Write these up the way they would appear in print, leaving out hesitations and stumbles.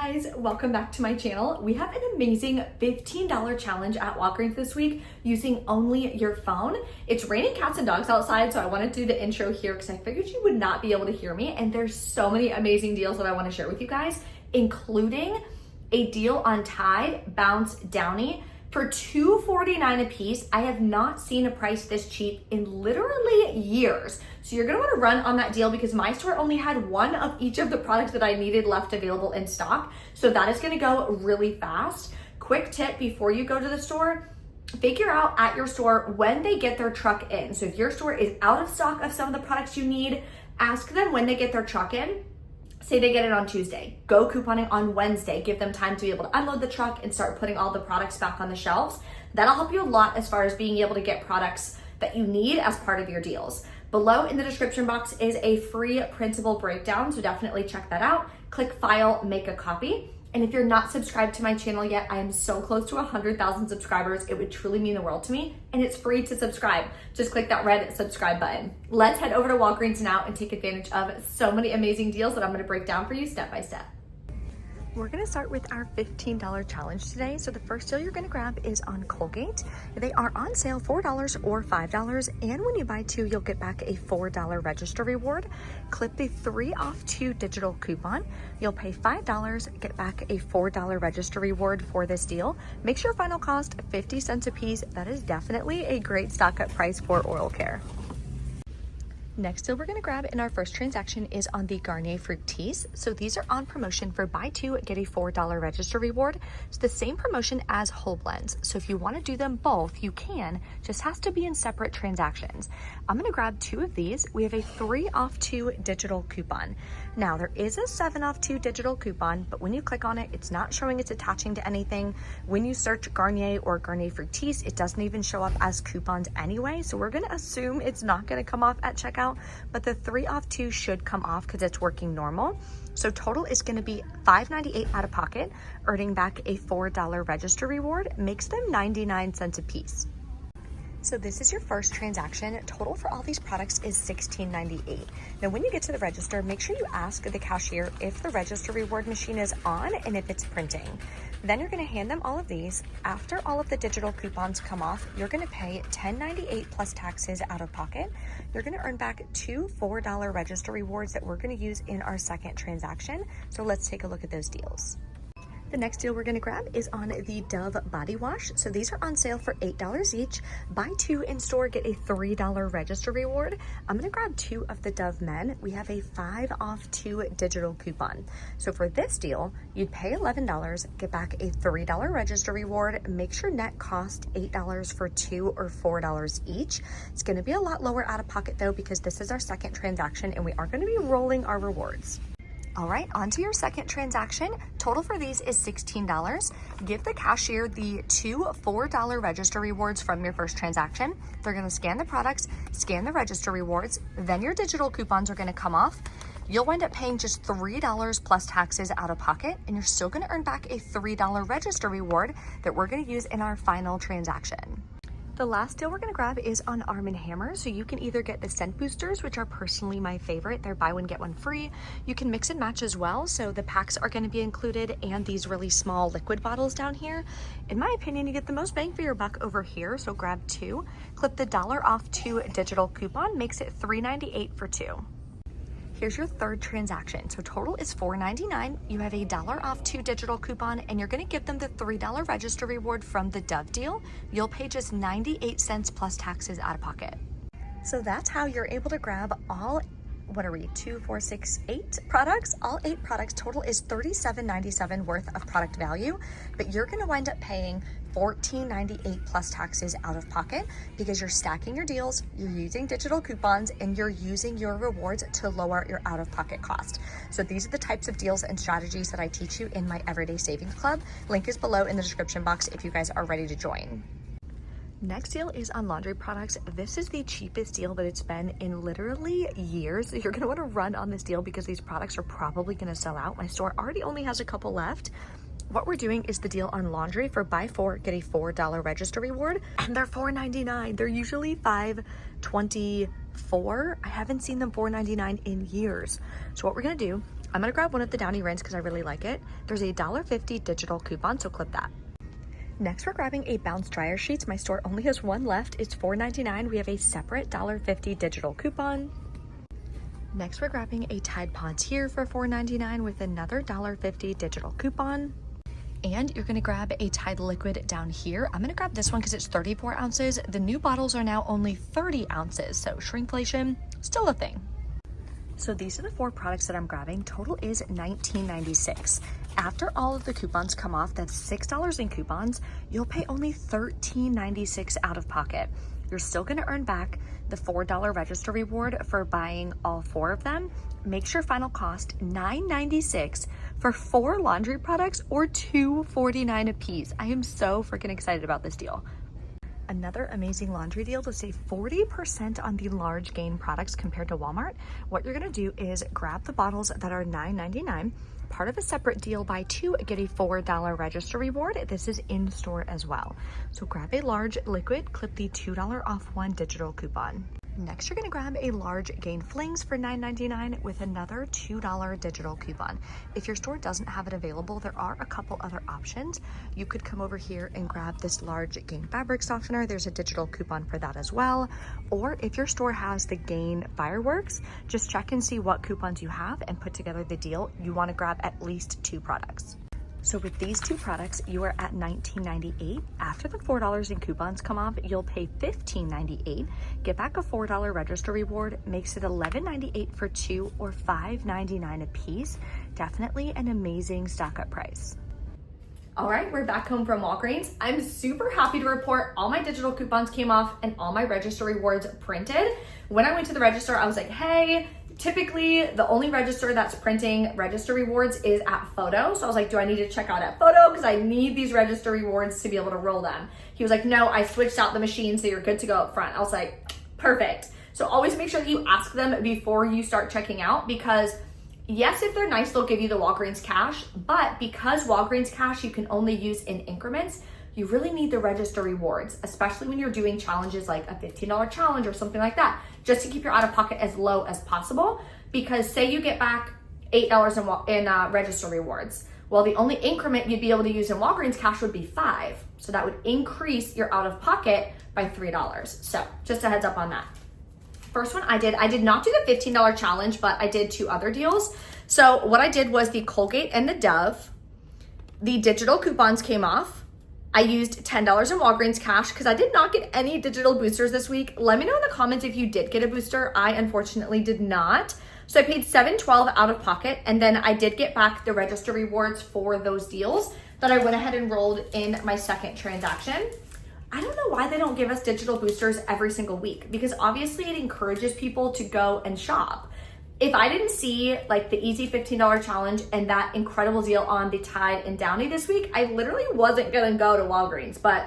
guys, welcome back to my channel. We have an amazing $15 challenge at Walgreens this week using only your phone. It's raining cats and dogs outside, so I want to do the intro here because I figured you would not be able to hear me, and there's so many amazing deals that I want to share with you guys, including a deal on Tide Bounce Downy for $2.49 a piece. I have not seen a price this cheap in literally years. So you're gonna wanna run on that deal because my store only had one of each of the products that I needed left available in stock. So that is gonna go really fast. Quick tip before you go to the store, figure out at your store when they get their truck in. So if your store is out of stock of some of the products you need, ask them when they get their truck in. Say they get it on Tuesday, go couponing on Wednesday, give them time to be able to unload the truck and start putting all the products back on the shelves. That'll help you a lot as far as being able to get products that you need as part of your deals. Below in the description box is a free printable breakdown, so definitely check that out. Click file, make a copy. And if you're not subscribed to my channel yet, I am so close to 100,000 subscribers. It would truly mean the world to me, and it's free to subscribe. Just click that red subscribe button. Let's head over to Walgreens now and take advantage of so many amazing deals that I'm gonna break down for you step by step. We're gonna start with our $15 challenge today. So the first deal you're gonna grab is on Colgate. They are on sale $4 or $5, and when you buy two, you'll get back a $4 register reward. Clip the 3 off 2 digital coupon. You'll pay $5, get back a $4 register reward for this deal. Makes your final cost 50 cents a piece. That is definitely a great stock up price for oral care. Next deal we're gonna grab in our first transaction is on the Garnier Fruit Teas. So these are on promotion for buy two, get a $4 register reward. It's the same promotion as whole blends. So if you wanna do them both, you can, just has to be in separate transactions. I'm gonna grab 2 of these. We have a 3 off 2 digital coupon. Now there is a 7 off 2 digital coupon, but when you click on it, it's not showing it's attaching to anything. When you search Garnier or Garnier Fruit Teas, it doesn't even show up as coupons anyway. So we're gonna assume it's not gonna come off at checkout, but the 3 off 2 should come off because it's working normal. So total is going to be $5.98 out of pocket, earning back a $4 register reward, makes them 99 cents a piece. So this is your first transaction. Total for all these products is $16.98. Now when you get to the register, make sure you ask the cashier if the register reward machine is on and if it's printing. Then you're gonna hand them all of these. After all of the digital coupons come off, you're gonna pay $10.98 plus taxes out of pocket. You're gonna earn back 2 $4 register rewards that we're gonna use in our second transaction. So let's take a look at those deals. The next deal we're gonna grab is on the Dove body wash. So these are on sale for $8 each. Buy 2 in store, get a $3 register reward. I'm gonna grab 2 of the Dove men. We have a 5 off 2 digital coupon. So for this deal, you'd pay $11, get back a $3 register reward, makes your net cost $8 for 2 or $4 each. It's gonna be a lot lower out of pocket though, because this is our second transaction and we are gonna be rolling our rewards. All right, on to your second transaction. Total for these is $16. Give the cashier the 2 $4 register rewards from your first transaction. They're gonna scan the products, scan the register rewards, then your digital coupons are gonna come off. You'll wind up paying just $3 plus taxes out of pocket, and you're still gonna earn back a $3 register reward that we're gonna use in our final transaction. The last deal we're gonna grab is on Arm & Hammer. So you can either get the scent boosters, which are personally my favorite. They're buy one, get one free. You can mix and match as well. So the packs are gonna be included and these really small liquid bottles down here. In my opinion, you get the most bang for your buck over here. So grab 2, clip the $1 off 2 digital coupon, makes it $3.98 for 2. Here's your third transaction. So total is $4.99. You have a $1 off 2 digital coupon and you're gonna give them the $3 register reward from the Dove deal. You'll pay just 98 cents plus taxes out of pocket. So that's how you're able to grab all, what are we, 2, 4, 6, 8 products? All 8 products. Total is $37.97 worth of product value, but you're gonna wind up paying $14.98 plus taxes out of pocket because you're stacking your deals, you're using digital coupons, and you're using your rewards to lower your out-of-pocket cost. So these are the types of deals and strategies that I teach you in my Everyday Savings Club. Link is below in the description box if you guys are ready to join. Next deal is on laundry products. This is the cheapest deal that it's been in literally years. You're gonna wanna run on this deal because these products are probably gonna sell out. My store already only has a couple left. What we're doing is the deal on laundry for buy 4, get a $4 register reward, and they're $4.99. They're usually $5.24. I haven't seen them $4.99 in years. So what we're gonna do I'm gonna grab one of the Downy rinse because I really like it. There's a $1.50 digital coupon, so clip that. Next, we're grabbing a Bounce dryer sheets. My store only has one left. It's $4.99. We have a separate $1.50 digital coupon. Next, we're grabbing a Tide Pods here for $4.99 with another $1.50 digital coupon. And you're gonna grab a Tide liquid down here. I'm gonna grab this one because it's 34 ounces. The new bottles are now only 30 ounces, so shrinkflation, still a thing. So these are the 4 products that I'm grabbing. Total is $19.96. After all of the coupons come off, that's $6 in coupons, you'll pay only $13.96 out of pocket. You're still gonna earn back the $4 register reward for buying all 4 of them. Makes your final cost $9.96 for 4 laundry products or $2.49 a piece. I am so freaking excited about this deal. Another amazing laundry deal to save 40% on the large gain products compared to Walmart. What you're gonna do is grab the bottles that are $9.99. Part of a separate deal, buy 2, get a $4 register reward. This is in store as well. So grab a large liquid, clip the $2 off 1 digital coupon. Next, you're gonna grab a large Gain Flings for $9.99 with another $2 digital coupon. If your store doesn't have it available, there are a couple other options. You could come over here and grab this large Gain Fabric Softener. There's a digital coupon for that as well. Or if your store has the Gain Fireworks, just check and see what coupons you have and put together the deal. You wanna grab at least 2 products. So with these 2 products, you are at $19.98. After the $4 in coupons come off, you'll pay $15.98. Get back a $4 register reward, makes it $11.98 for 2 or $5.99 a piece. Definitely an amazing stock up price. All right, we're back home from Walgreens. I'm super happy to report all my digital coupons came off and all my register rewards printed. When I went to the register, I was like, hey, typically the only register that's printing register rewards is at Photo. So I was like, do I need to check out at Photo? Because I need these register rewards to be able to roll them. He was like, no, I switched out the machine, so you're good to go up front. I was like, perfect. So always make sure that you ask them before you start checking out, because yes, if they're nice, they'll give you the Walgreens cash, but because Walgreens cash you can only use in increments, you really need the register rewards, especially when you're doing challenges like a $15 challenge or something like that, just to keep your out of pocket as low as possible. Because say you get back $8 in register rewards. Well, the only increment you'd be able to use in Walgreens cash would be $5. So that would increase your out of pocket by $3. So just a heads up on that. First one I did not do the $15 challenge, but I did 2 other deals. So what I did was the Colgate and the Dove. The digital coupons came off. I used $10 in Walgreens cash because I did not get any digital boosters this week. Let me know in the comments if you did get a booster. I unfortunately did not. So I paid $7.12 out of pocket, and then I did get back the register rewards for those deals that I went ahead and rolled in my second transaction. I don't know why they don't give us digital boosters every single week, because obviously it encourages people to go and shop. If I didn't see like the easy $15 challenge and that incredible deal on the Tide and Downy this week, I literally wasn't gonna go to Walgreens, but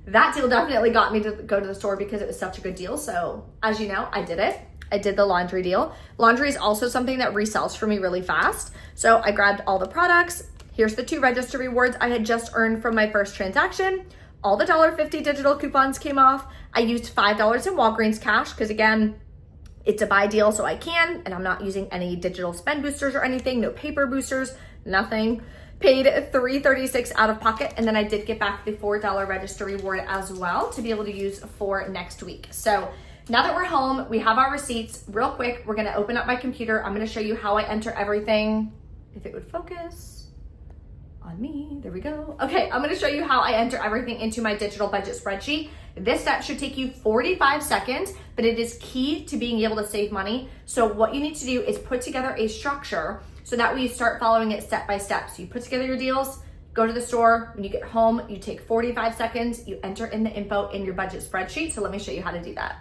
that deal definitely got me to go to the store because it was such a good deal. So as you know, I did it. I did the laundry deal. Laundry is also something that resells for me really fast. So I grabbed all the products. Here's the 2 register rewards I had just earned from my first transaction. All the $1.50 digital coupons came off. I used $5 in Walgreens cash because again, it's a buy deal, so I can, and I'm not using any digital spend boosters or anything, no paper boosters, nothing. Paid $3.36 out of pocket, and then I did get back the $4 register reward as well to be able to use for next week. So now that we're home, we have our receipts. Real quick, we're gonna open up my computer. I'm gonna show you how I enter everything. If it would focus on me, there we go. Okay, I'm gonna show you how I enter everything into my digital budget spreadsheet. This step should take you 45 seconds, but it is key to being able to save money. So what you need to do is put together a structure so that way you start following it step by step. So you put together your deals, go to the store, when you get home, you take 45 seconds, you enter in the info in your budget spreadsheet. So let me show you how to do that.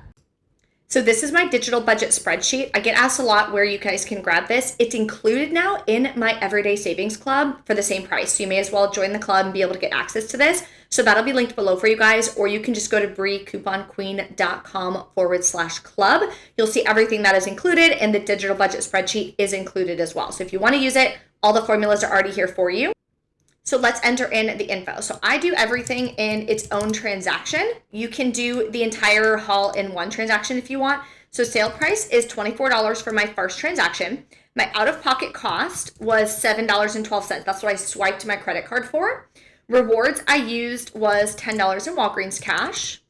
So this is my digital budget spreadsheet. I get asked a lot where you guys can grab this. It's included now in my Everyday Savings Club for the same price. So you may as well join the club and be able to get access to this. So that'll be linked below for you guys, or you can just go to briecouponqueen.com/club. You'll see everything that is included, and the digital budget spreadsheet is included as well. So if you want to use it, all the formulas are already here for you. So let's enter in the info. So I do everything in its own transaction. You can do the entire haul in one transaction if you want. So sale price is $24 for my first transaction. My out-of-pocket cost was $7.12. That's what I swiped my credit card for. Rewards I used was $10 in Walgreens cash.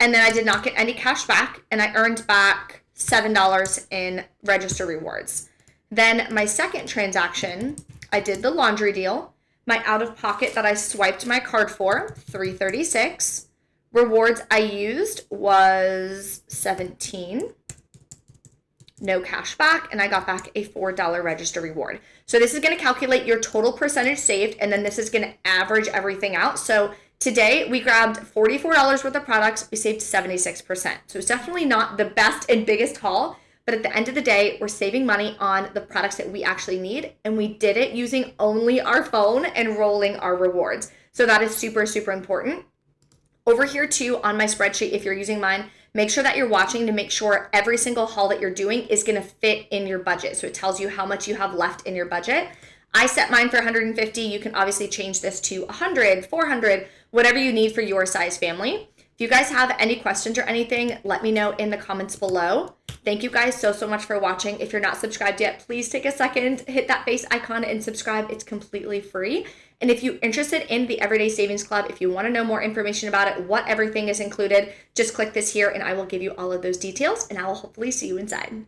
And then I did not get any cash back, and I earned back $7 in register rewards. Then my second transaction, I did the laundry deal. My out-of-pocket that I swiped my card for, $3.36. Rewards I used was $17. No cash back, and I got back a $4 register reward. So this is going to calculate your total percentage saved, and then this is going to average everything out. So today we grabbed $44 worth of products. We saved 76%. So it's definitely not the best and biggest haul, but at the end of the day, we're saving money on the products that we actually need, and we did it using only our phone and rolling our rewards. So that is super, super important. Over here too, on my spreadsheet, if you're using mine, make sure that you're watching to make sure every single haul that you're doing is going to fit in your budget. So it tells you how much you have left in your budget. I set mine for 150. You can obviously change this to 100, 400, whatever you need for your size family. If you guys have any questions or anything, let me know in the comments below. Thank you guys so much for watching. If you're not subscribed yet, please take a second, hit that face icon and subscribe. It's completely free. And if you're interested in the Everyday Savings Club, if you want to know more information about it, what everything is included, just click this here and I will give you all of those details, and I will hopefully see you inside.